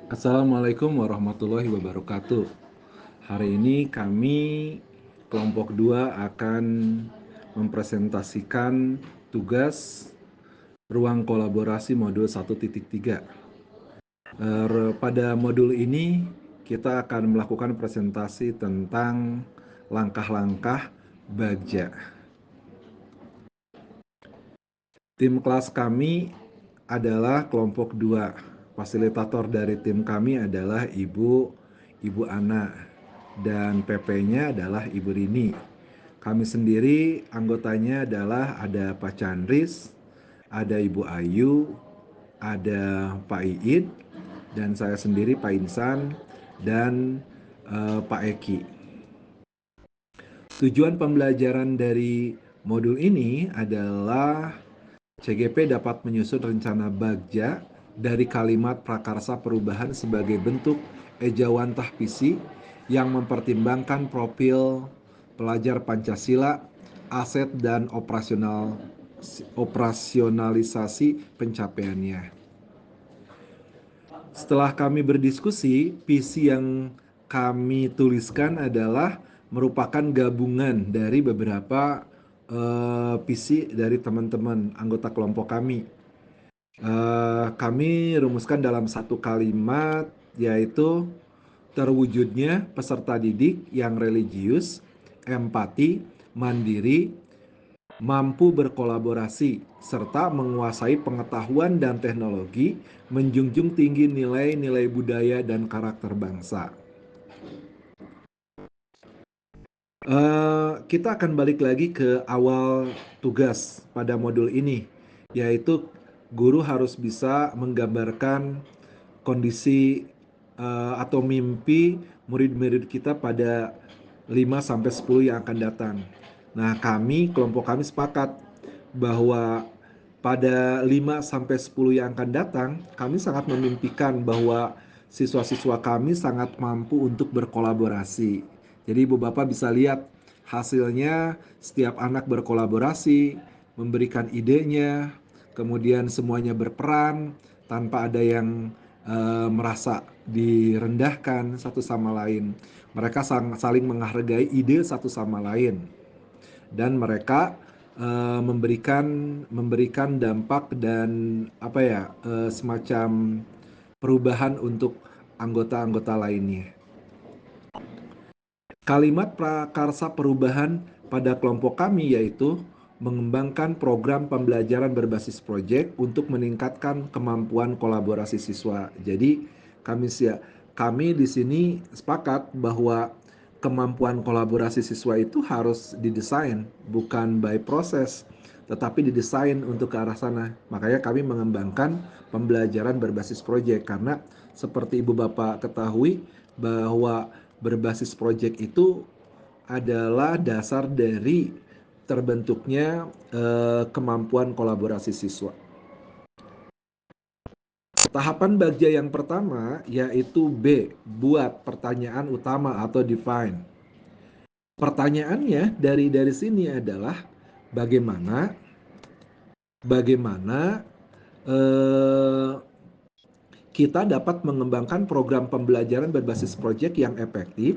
Assalamualaikum warahmatullahi wabarakatuh. Hari ini kami kelompok 2 akan mempresentasikan tugas ruang kolaborasi modul 1.3. Pada modul ini kita akan melakukan presentasi tentang langkah-langkah Bagja. Tim kelas kami adalah kelompok 2. Fasilitator dari tim kami adalah Ibu Ana dan PP-nya adalah Ibu Rini. Kami sendiri anggotanya adalah ada Pak Chandris, ada Ibu Ayu, ada Pak Iid, dan saya sendiri Pak Insan dan Pak Eki. Tujuan pembelajaran dari modul ini adalah CGP dapat menyusun rencana Bagja dari kalimat prakarsa perubahan sebagai bentuk ejawantah visi yang mempertimbangkan profil pelajar Pancasila, aset dan operasionalisasi pencapaiannya. Setelah kami berdiskusi, visi yang kami tuliskan adalah merupakan gabungan dari beberapa visi dari teman-teman anggota kelompok kami. Kami rumuskan dalam satu kalimat, yaitu terwujudnya peserta didik yang religius, empati, mandiri, mampu berkolaborasi, serta menguasai pengetahuan dan teknologi, menjunjung tinggi nilai-nilai budaya dan karakter bangsa. Kita akan balik lagi ke awal tugas pada modul ini, yaitu guru harus bisa menggambarkan kondisi atau mimpi murid-murid kita pada 5-10 yang akan datang. Nah, kelompok kami sepakat bahwa pada 5-10 yang akan datang, kami sangat memimpikan bahwa siswa-siswa kami sangat mampu untuk berkolaborasi. Jadi Ibu Bapak bisa lihat hasilnya, setiap anak berkolaborasi, memberikan idenya, kemudian semuanya berperan tanpa ada yang merasa direndahkan satu sama lain. Mereka saling menghargai ide satu sama lain. Dan mereka memberikan dampak dan semacam perubahan untuk anggota-anggota lainnya. Kalimat prakarsa perubahan pada kelompok kami yaitu mengembangkan program pembelajaran berbasis proyek untuk meningkatkan kemampuan kolaborasi siswa. Jadi kami di sini sepakat bahwa kemampuan kolaborasi siswa itu harus didesain, bukan by proses, tetapi didesain untuk ke arah sana. Makanya kami mengembangkan pembelajaran berbasis proyek, karena seperti Ibu Bapak ketahui bahwa berbasis proyek itu adalah dasar dari terbentuknya kemampuan kolaborasi siswa. Tahapan Bagja yang pertama yaitu B, buat pertanyaan utama atau define. Pertanyaannya dari sini adalah bagaimana kita dapat mengembangkan program pembelajaran berbasis proyek yang efektif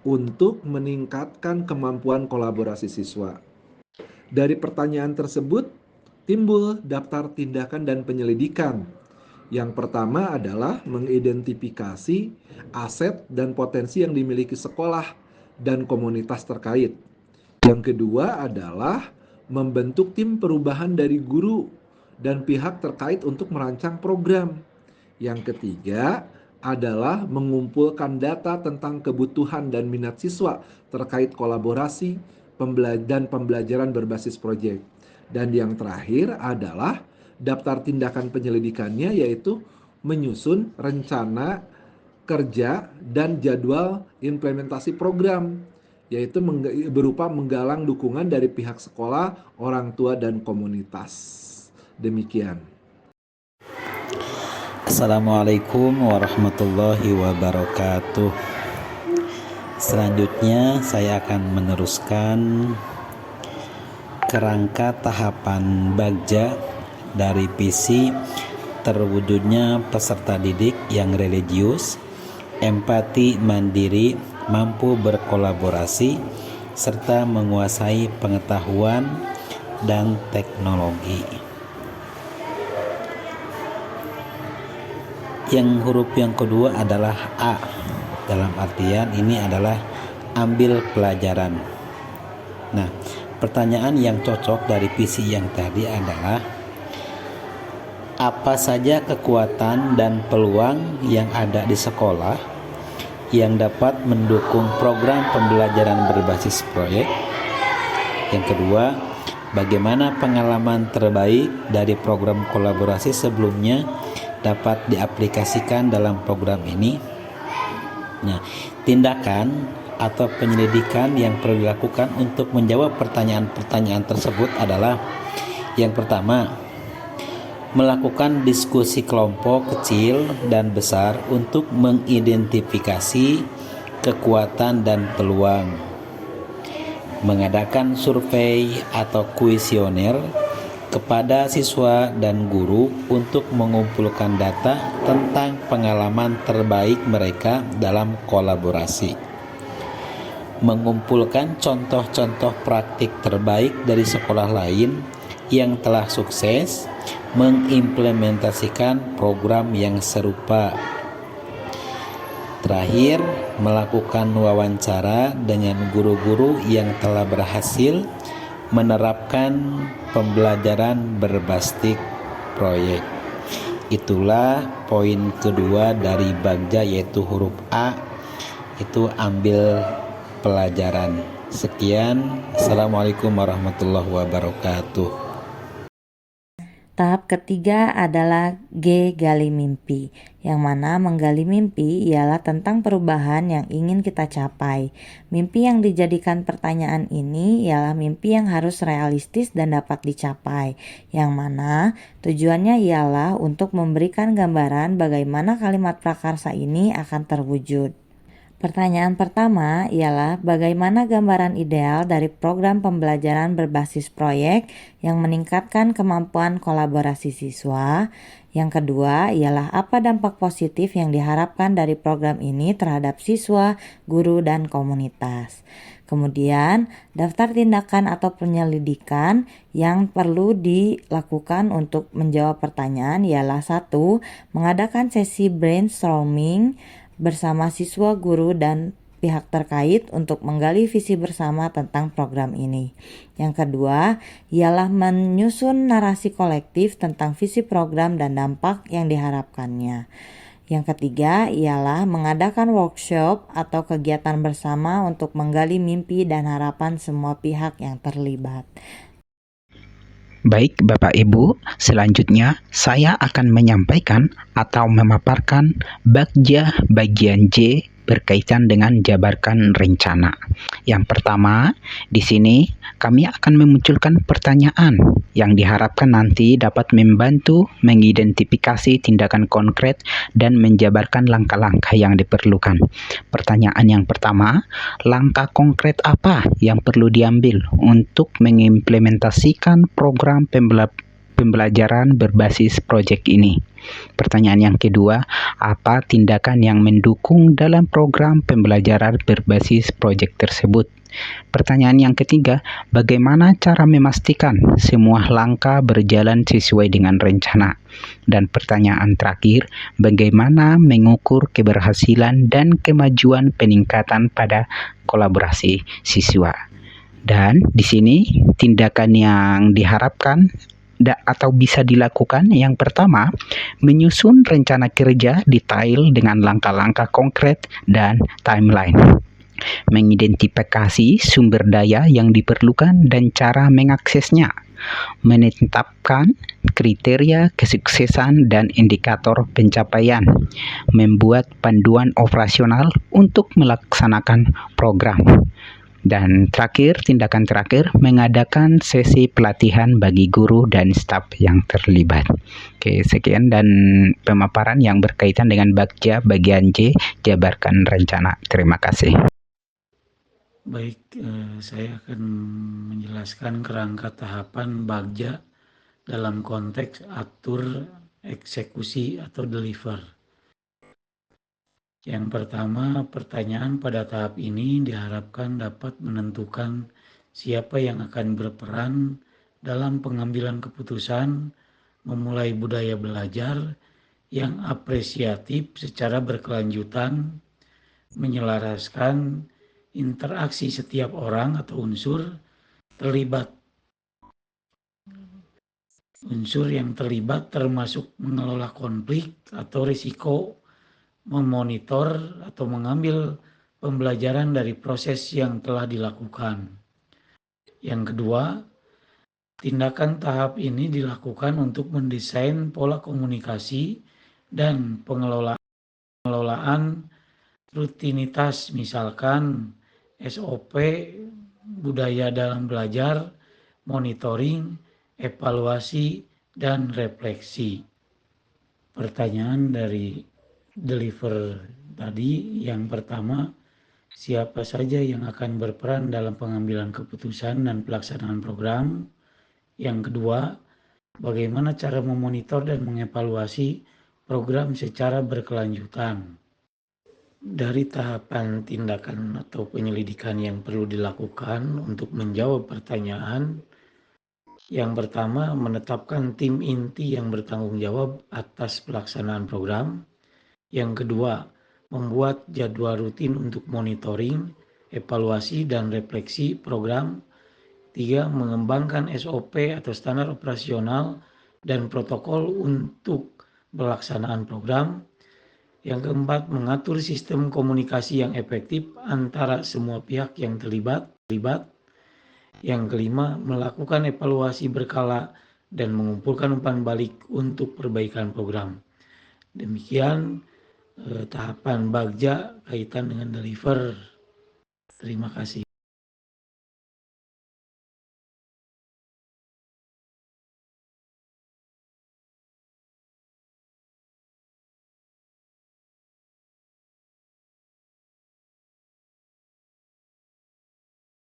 untuk meningkatkan kemampuan kolaborasi siswa. Dari pertanyaan tersebut timbul daftar tindakan dan penyelidikan. Yang pertama adalah mengidentifikasi aset dan potensi yang dimiliki sekolah dan komunitas terkait. Yang kedua adalah membentuk tim perubahan dari guru dan pihak terkait untuk merancang program. Yang ketiga adalah mengumpulkan data tentang kebutuhan dan minat siswa terkait kolaborasi dan pembelajaran berbasis proyek. Dan yang terakhir adalah daftar tindakan penyelidikannya, yaitu menyusun rencana kerja dan jadwal implementasi program, yaitu berupa menggalang dukungan dari pihak sekolah, orang tua, dan komunitas. Demikian. Assalamualaikum warahmatullahi wabarakatuh. Selanjutnya saya akan meneruskan kerangka tahapan Bagja dari visi terwujudnya peserta didik yang religius, empati, mandiri, mampu berkolaborasi, serta menguasai pengetahuan dan teknologi. Yang huruf yang kedua adalah A. Dalam artian ini adalah ambil pelajaran. Nah, pertanyaan yang cocok dari visi yang tadi adalah apa saja kekuatan dan peluang yang ada di sekolah yang dapat mendukung program pembelajaran berbasis proyek. Yang kedua, bagaimana pengalaman terbaik dari program kolaborasi sebelumnya dapat diaplikasikan dalam program ini. Nah, tindakan atau penyelidikan yang perlu dilakukan untuk menjawab pertanyaan-pertanyaan tersebut adalah yang pertama, melakukan diskusi kelompok kecil dan besar untuk mengidentifikasi kekuatan dan peluang, mengadakan survei atau kuesioner kepada siswa dan guru untuk mengumpulkan data tentang pengalaman terbaik mereka dalam kolaborasi, mengumpulkan contoh-contoh praktik terbaik dari sekolah lain yang telah sukses mengimplementasikan program yang serupa. Terakhir, melakukan wawancara dengan guru-guru yang telah berhasil menerapkan pembelajaran berbasis proyek. Itulah poin kedua dari Bagja, yaitu huruf A, itu ambil pelajaran. Sekian, Assalamualaikum warahmatullahi wabarakatuh. Tahap ketiga adalah G, gali mimpi, yang mana menggali mimpi ialah tentang perubahan yang ingin kita capai. Mimpi yang dijadikan pertanyaan ini ialah mimpi yang harus realistis dan dapat dicapai, yang mana tujuannya ialah untuk memberikan gambaran bagaimana kalimat prakarsa ini akan terwujud. Pertanyaan pertama ialah bagaimana gambaran ideal dari program pembelajaran berbasis proyek yang meningkatkan kemampuan kolaborasi siswa. Yang kedua ialah apa dampak positif yang diharapkan dari program ini terhadap siswa, guru, dan komunitas. Kemudian, daftar tindakan atau penyelidikan yang perlu dilakukan untuk menjawab pertanyaan ialah 1. Mengadakan sesi brainstorming bersama siswa, guru, dan pihak terkait untuk menggali visi bersama tentang program ini. Yang kedua, ialah menyusun narasi kolektif tentang visi program dan dampak yang diharapkannya. Yang ketiga, ialah mengadakan workshop atau kegiatan bersama untuk menggali mimpi dan harapan semua pihak yang terlibat. Baik Bapak Ibu, selanjutnya saya akan menyampaikan atau memaparkan Bagja bagian J berkaitan dengan jabarkan rencana. Yang pertama, di sini kami akan memunculkan pertanyaan yang diharapkan nanti dapat membantu mengidentifikasi tindakan konkret dan menjabarkan langkah-langkah yang diperlukan. Pertanyaan yang pertama, langkah konkret apa yang perlu diambil untuk mengimplementasikan program pembelajaran berbasis proyek ini? Pertanyaan yang kedua, apa tindakan yang mendukung dalam program pembelajaran berbasis proyek tersebut? Pertanyaan yang ketiga, bagaimana cara memastikan semua langkah berjalan sesuai dengan rencana? Dan pertanyaan terakhir, bagaimana mengukur keberhasilan dan kemajuan peningkatan pada kolaborasi siswa? Dan di sini tindakan yang diharapkan atau bisa dilakukan, yang pertama, menyusun rencana kerja detail dengan langkah-langkah konkret dan timeline, mengidentifikasi sumber daya yang diperlukan dan cara mengaksesnya, menetapkan kriteria kesuksesan dan indikator pencapaian, membuat panduan operasional untuk melaksanakan program. Dan terakhir, tindakan terakhir, mengadakan sesi pelatihan bagi guru dan staf yang terlibat. Oke, sekian dan pemaparan yang berkaitan dengan Bagja bagian J, jabarkan rencana. Terima kasih. Baik, saya akan menjelaskan kerangka tahapan Bagja dalam konteks atur eksekusi atau deliver. Yang pertama, pertanyaan pada tahap ini diharapkan dapat menentukan siapa yang akan berperan dalam pengambilan keputusan, memulai budaya belajar yang apresiatif secara berkelanjutan, menyelaraskan interaksi setiap orang atau unsur terlibat. Unsur yang terlibat termasuk mengelola konflik atau risiko, memonitor atau mengambil pembelajaran dari proses yang telah dilakukan. Yang kedua, tindakan tahap ini dilakukan untuk mendesain pola komunikasi dan pengelolaan rutinitas, misalkan SOP, budaya dalam belajar, monitoring, evaluasi, dan refleksi. Pertanyaan dari deliver tadi, yang pertama, siapa saja yang akan berperan dalam pengambilan keputusan dan pelaksanaan program? Yang kedua, bagaimana cara memonitor dan mengevaluasi program secara berkelanjutan? Dari tahapan tindakan atau penyelidikan yang perlu dilakukan untuk menjawab pertanyaan, yang pertama, menetapkan tim inti yang bertanggung jawab atas pelaksanaan program. Yang kedua, membuat jadwal rutin untuk monitoring, evaluasi, dan refleksi program. 3. Mengembangkan SOP atau standar operasional dan protokol untuk pelaksanaan program. Yang keempat, mengatur sistem komunikasi yang efektif antara semua pihak yang terlibat. Yang kelima, melakukan evaluasi berkala dan mengumpulkan umpan balik untuk perbaikan program. Demikian tahapan Bagja kaitan dengan deliver. Terima kasih.